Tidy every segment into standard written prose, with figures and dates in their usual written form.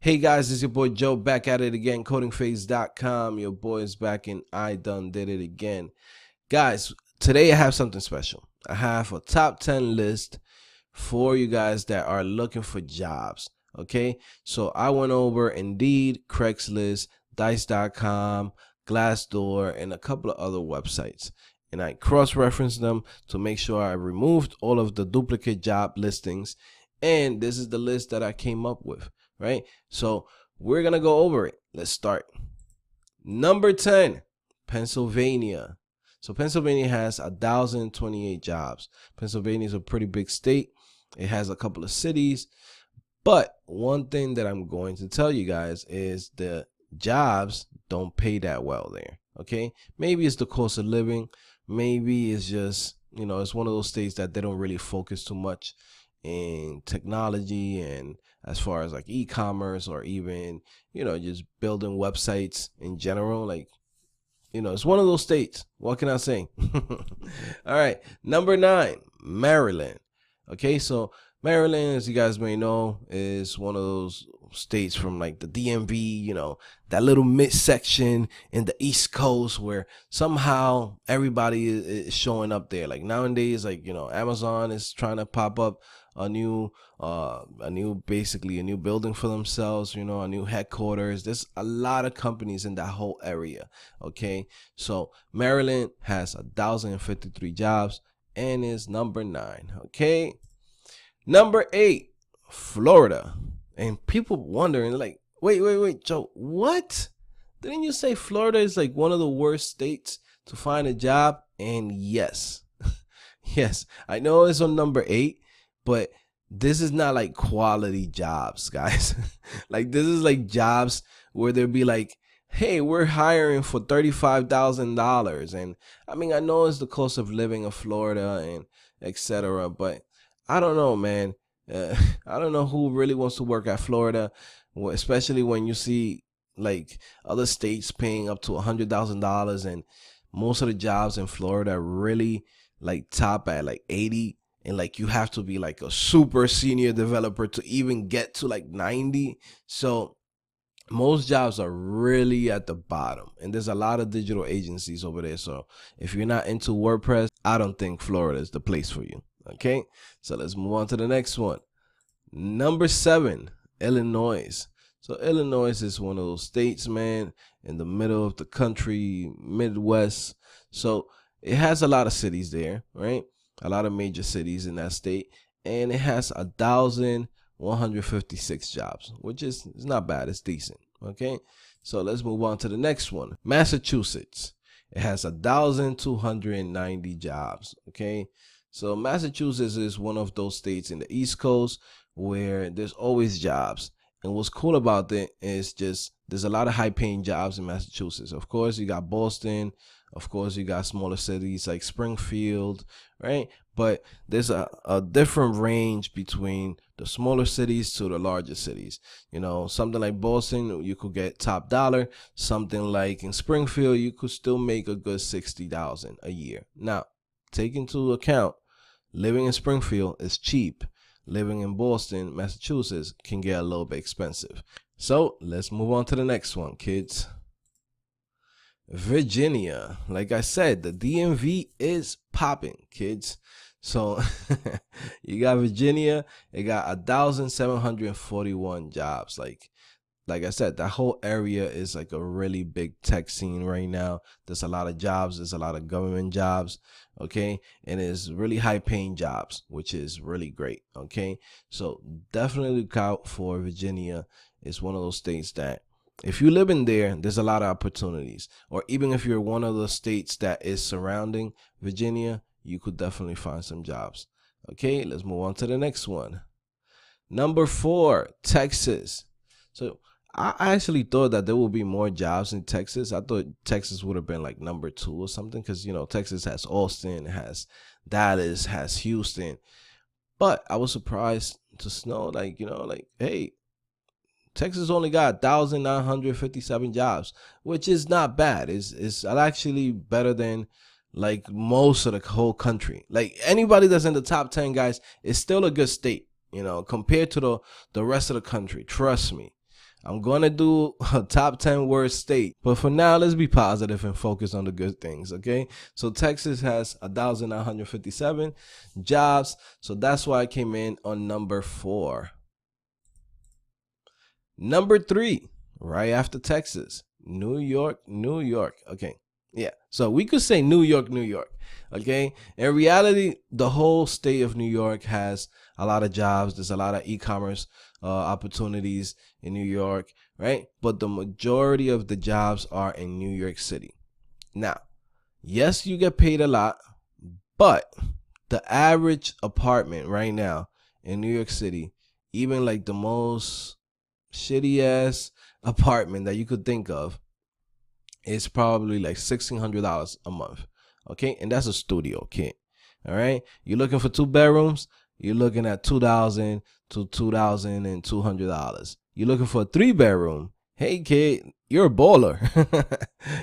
Hey guys, it's your boy Joe back at it again, CodingPhase.com. Your boy is back and I done did it again. Guys, today I have something special. I have a top 10 list for you guys that are looking for jobs. Okay, so I went over Indeed, Craigslist, Dice.com, Glassdoor, and a couple of other websites. And I cross-referenced them to make sure I removed all of the duplicate job listings. And this is the list that I came up with, right? So we're going to go over it. Let's start. Number 10, Pennsylvania. So Pennsylvania has 1,028 jobs. Pennsylvania is a pretty big state. It has a couple of cities. But one thing that I'm going to tell you guys is the jobs don't pay that well there. Okay, maybe it's the cost of living. Maybe it's just, it's one of those states that they don't really focus too much in technology and as far as like e-commerce or even, just building websites in general. Like, it's one of those states. What can I say? All right. Number 9, Maryland. Okay, so Maryland, as you guys may know, is one of those states from like the DMV, that little midsection in the East Coast where somehow everybody is showing up there. Like nowadays, like, Amazon is trying to pop up a new building for themselves, a new headquarters. There's a lot of companies in that whole area. Okay, so Maryland has 1,053 jobs and is number 9. Okay, number 8, Florida. And people wondering like, wait, Joe, what? Didn't you say Florida is like one of the worst states to find a job? And yes, yes, I know it's on number 8, but this is not like quality jobs, guys. Like this is like jobs where they'll be like, hey, we're hiring for $35,000. And I mean, I know it's the cost of living in Florida and etc. But I don't know, man. I don't know who really wants to work at Florida, especially when you see like other states paying up to $100,000, and most of the jobs in Florida really like top at like 80, and like you have to be like a super senior developer to even get to like 90. So most jobs are really at the bottom, and there's a lot of digital agencies over there. So if you're not into WordPress, I don't think Florida is the place for you. Okay, so let's move on to the next one. Number 7, Illinois. So Illinois is one of those states, man, in the middle of the country, Midwest. So it has a lot of cities there, right? A lot of major cities in that state, and it has 1,156 jobs, which is not bad. It's decent. Okay, so let's move on to the next one. Massachusetts. It has 1,290 jobs. Okay, so Massachusetts is one of those states in the East Coast where there's always jobs. And what's cool about it is just there's a lot of high-paying jobs in Massachusetts. Of course, you got Boston. Of course, you got smaller cities like Springfield, right? But there's a different range between the smaller cities to the larger cities. Something like Boston, you could get top dollar. Something like in Springfield, you could still make a good $60,000 a year. Now, take into account, living in Springfield is cheap. Living in Boston, Massachusetts can get a little bit expensive. So let's move on to the next one, kids. Virginia. Like I said, the DMV is popping, kids. So you got Virginia. It got 1,741 jobs. Like I said, that whole area is like a really big tech scene right now. There's a lot of jobs. There's a lot of government jobs. Okay. And it's really high paying jobs, which is really great. Okay. So definitely look out for Virginia. It's one of those states that if you live in there, there's a lot of opportunities. Or even if you're one of the states that is surrounding Virginia, you could definitely find some jobs. Okay. Let's move on to the next one. Number 4, Texas. So I actually thought that there would be more jobs in Texas. I thought Texas would have been like number 2 or something because, Texas has Austin, has Dallas, has Houston. But I was surprised to know, hey, Texas only got 1,957 jobs, which is not bad. It's actually better than like most of the whole country. Like anybody that's in the top 10, guys, is still a good state, compared to the rest of the country. Trust me. I'm gonna do a top 10 worst state, but for now, let's be positive and focus on the good things. Okay, so Texas has 1,957 jobs, so that's why I came in on number 4. Number 3, right after Texas, New York. Okay, yeah, so we could say New York. Okay, in reality, the whole state of New York has a lot of jobs. There's a lot of e-commerce opportunities in New York, right? But the majority of the jobs are in New York City. Now, yes, you get paid a lot, but the average apartment right now in New York City, even like the most shitty ass apartment that you could think of, is probably like $1,600 a month. Okay, and that's a studio, kid. All right, you're looking for 2 bedrooms, you're looking at $2,000 to $2,200. You're looking for a 3 bedroom. Hey, kid, you're a baller.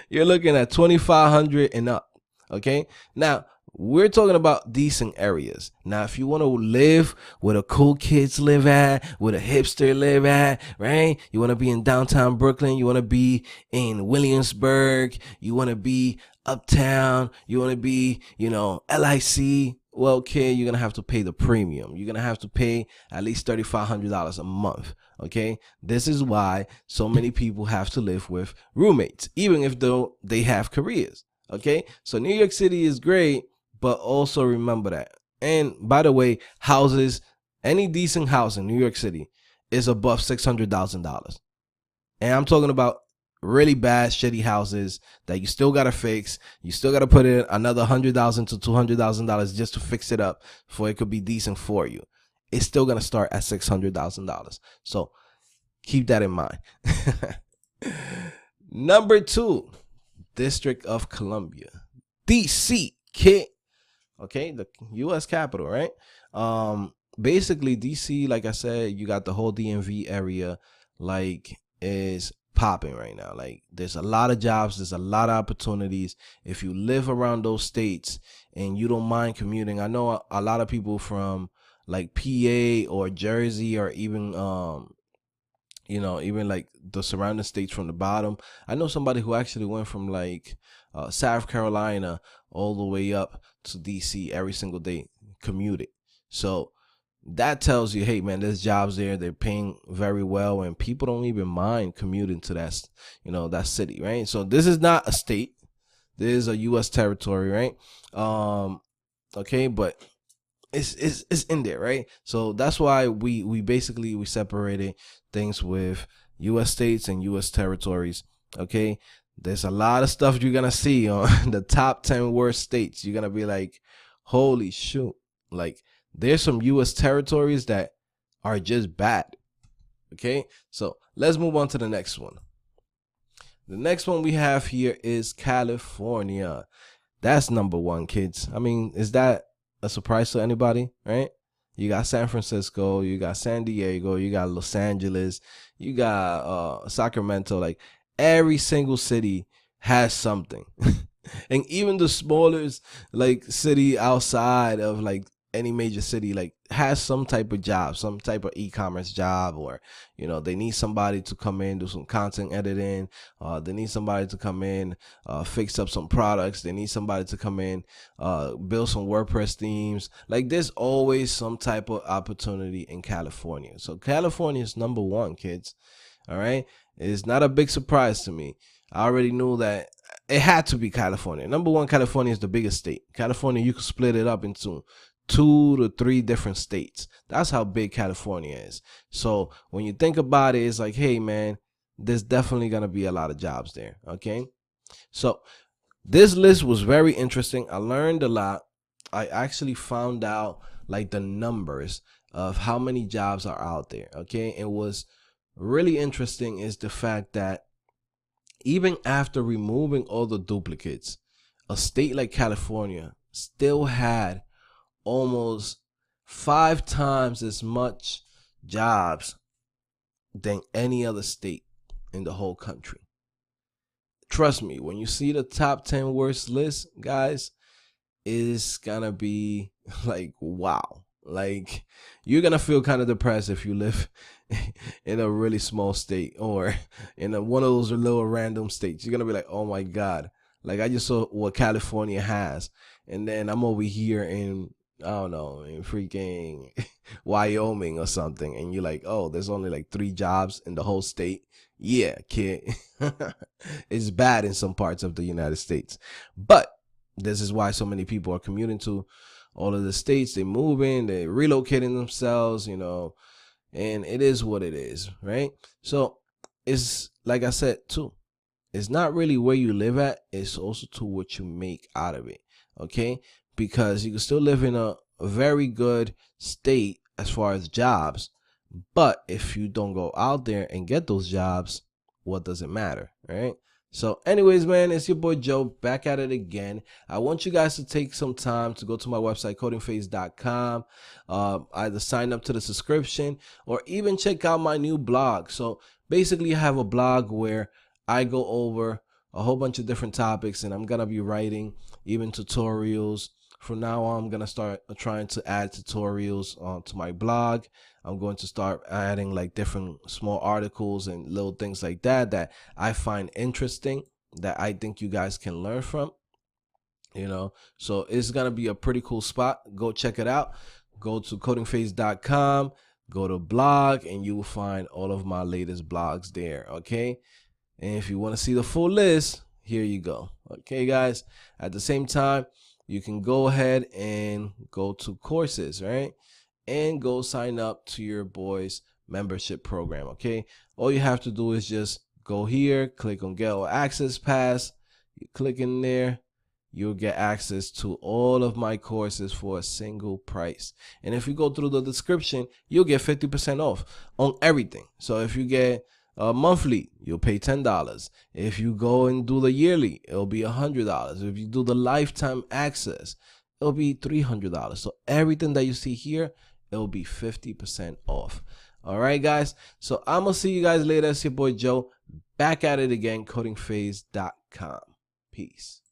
You're looking at $2,500 and up. Okay, now we're talking about decent areas. Now, if you want to live where the cool kids live at, where the hipster live at, right? You want to be in downtown Brooklyn. You want to be in Williamsburg. You want to be uptown. You want to be, LIC. Well, kid, you're going to have to pay the premium. You're going to have to pay at least $3,500 a month. Okay, this is why so many people have to live with roommates, even if they have careers. Okay, so New York City is great, but also remember that. And by the way, houses, any decent house in New York City is above $600,000. And I'm talking about really bad, shitty houses that you still got to fix. You still got to put in another $100,000 to $200,000 just to fix it up for it could be decent for you. It's still going to start at $600,000. So keep that in mind. Number 2, District of Columbia, DC, kid. Okay, the U.S. capital, right? Basically, DC, like I said, you got the whole DMV area, like, is popping right now. Like, there's a lot of jobs, there's a lot of opportunities. If you live around those states and you don't mind commuting, I know a lot of people from like PA or Jersey or even even like the surrounding states from the bottom. I know somebody who actually went from like South Carolina all the way up to DC every single day, commuted. So that tells you, hey man, there's jobs there. They're paying very well, and people don't even mind commuting to that city, right? So this is not a state. This is a U.S. territory, right? Okay, but it's in there, right? So that's why we basically separated things with U.S. states and U.S. territories. Okay, there's a lot of stuff you're gonna see on the top 10 worst states. You're gonna be like, holy shoot, like there's some U.S. territories that are just bad. Okay, so let's move on to the next one. The next one we have here is California. That's number 1, kids. I mean, is that a surprise to anybody, right? You got San Francisco, you got San Diego, you got Los Angeles, you got Sacramento. Like every single city has something. And even the smallest like city outside of like any major city like has some type of job, some type of e-commerce job, or they need somebody to come in, do some content editing, they need somebody to come in, fix up some products, they need somebody to come in, build some WordPress themes. Like there's always some type of opportunity in California. So California is number 1, kids. All right, it's not a big surprise to me. I already knew that it had to be California. Number 1, California is the biggest state. California, you could split it up into 2 to 3 different states. That's how big California is. So when you think about it, it's like, hey man, there's definitely gonna be a lot of jobs there. Okay, so this list was very interesting. I learned a lot. I actually found out like the numbers of how many jobs are out there. Okay, it was really interesting is the fact that even after removing all the duplicates, a state like California still had almost 5 times as much jobs than any other state in the whole country. Trust me, when you see the top 10 worst list, guys, it's gonna be like, wow. Like you're gonna feel kind of depressed if you live in a really small state, or in one of those little random states, you're gonna be like, oh my God, like I just saw what California has, and then I'm over here in, I don't know, in freaking Wyoming or something, and you're like, oh, there's only like 3 jobs in the whole state. Yeah, kid. It's bad in some parts of the United States, but this is why so many people are commuting to all of the states. They moving, they relocating themselves, you know, and it is what it is, right? So it's like I said too, it's not really where you live at, it's also to what you make out of it, okay? Because you can still live in a very good state as far as jobs, but if you don't go out there and get those jobs, what does it matter, right? So anyways, man, it's your boy Joe back at it again. I want you guys to take some time to go to my website, CodingPhase.com, either sign up to the subscription or even check out my new blog. So basically I have a blog where I go over a whole bunch of different topics, and I'm going to be writing even tutorials. From now on, I'm going to start trying to add tutorials to my blog. I'm going to start adding like different small articles and little things like that that I find interesting, that I think you guys can learn from, you know. So it's going to be a pretty cool spot. Go check it out. Go to CodingPhase.com, go to blog, and you will find all of my latest blogs there, okay? And if you want to see the full list, here you go. Okay, guys. At the same time, you can go ahead and go to courses, right? And go sign up to your boy's membership program, okay? All you have to do is just go here, click on Get All Access Pass. You click in there, you'll get access to all of my courses for a single price. And if you go through the description, you'll get 50% off on everything. So if you get monthly, you'll pay $10. If you go and do the yearly, it'll be $100. If you do the lifetime access, it'll be $300. So everything that you see here, it'll be 50% off. All right, guys. So I'm gonna see you guys later. It's your boy Joe back at it again. CodingPhase.com. Peace.